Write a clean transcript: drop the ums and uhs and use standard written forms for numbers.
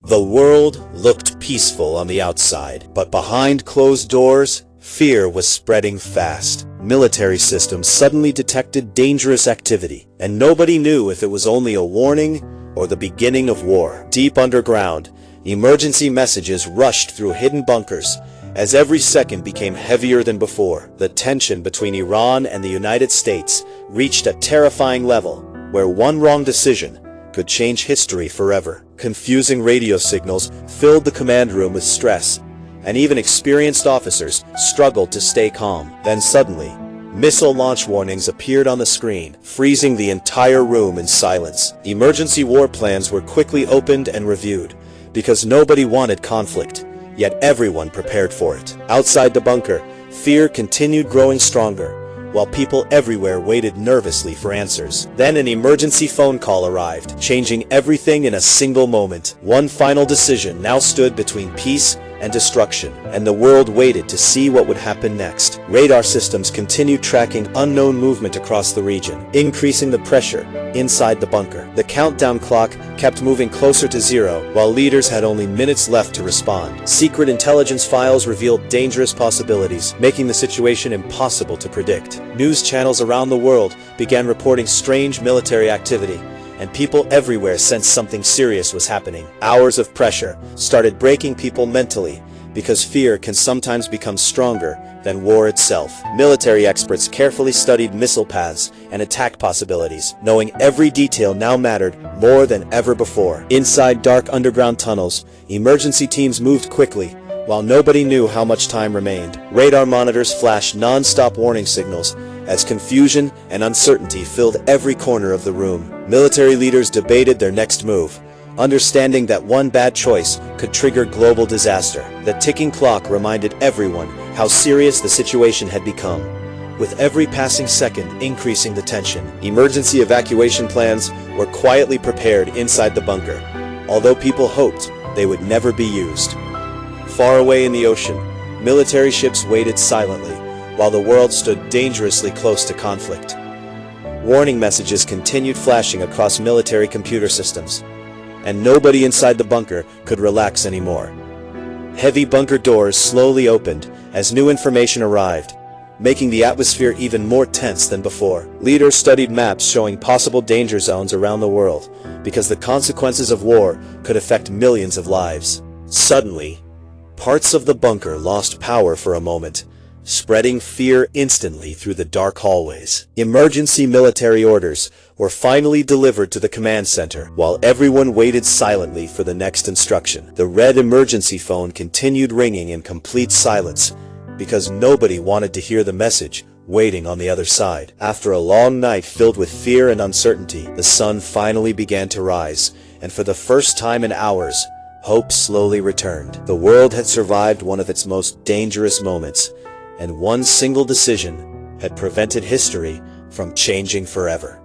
The world looked peaceful on the outside, but behind closed doors, fear was spreading fast. Military systems suddenly detected dangerous activity, and nobody knew if it was only a warning or the beginning of war. Deep underground, emergency messages rushed through hidden bunkers as every second became heavier than before. The tension between Iran and the United States reached a terrifying level, where one wrong decision could change history forever. Confusing radio signals filled the command room with stress, and even experienced officers struggled to stay calm. Then suddenly, missile launch warnings appeared on the screen, freezing the entire room in silence. Emergency war plans were quickly opened and reviewed, because nobody wanted conflict, yet everyone prepared for it. Outside the bunker, fear continued growing stronger, while people everywhere waited nervously for answers. Then an emergency phone call arrived, changing everything in a single moment. One final decision now stood between peace and destruction, and the world waited to see what would happen next. Radar systems continued tracking unknown movement across the region, increasing the pressure inside the bunker. The countdown clock kept moving closer to zero, while leaders had only minutes left to respond. Secret intelligence files revealed dangerous possibilities, making the situation impossible to predict. News channels around the world began reporting strange military activity, and people everywhere sensed something serious was happening. Hours of pressure started breaking people mentally, because fear can sometimes become stronger than war itself. Military experts carefully studied missile paths and attack possibilities, knowing every detail now mattered more than ever before. Inside dark underground tunnels, emergency teams moved quickly, while nobody knew how much time remained. Radar monitors flashed non-stop warning signals as confusion and uncertainty filled every corner of the room. Military leaders debated their next move, understanding that one bad choice could trigger global disaster. The ticking clock reminded everyone how serious the situation had become, with every passing second increasing the tension. Emergency evacuation plans were quietly prepared inside the bunker, although people hoped they would never be used. Far away in the ocean, military ships waited silently, while the world stood dangerously close to conflict. Warning messages continued flashing across military computer systems, and nobody inside the bunker could relax anymore. Heavy bunker doors slowly opened as new information arrived, making the atmosphere even more tense than before. Leaders studied maps showing possible danger zones around the world, because the consequences of war could affect millions of lives. Suddenly, parts of the bunker lost power for a moment, spreading fear instantly through the dark hallways. Emergency military orders were finally delivered to the command center, while everyone waited silently for the next instruction. The red emergency phone continued ringing in complete silence, because nobody wanted to hear the message waiting on the other side. After a long night filled with fear and uncertainty, the sun finally began to rise, and for the first time in hours, hope slowly returned. The world had survived one of its most dangerous moments, and one single decision had prevented history from changing forever.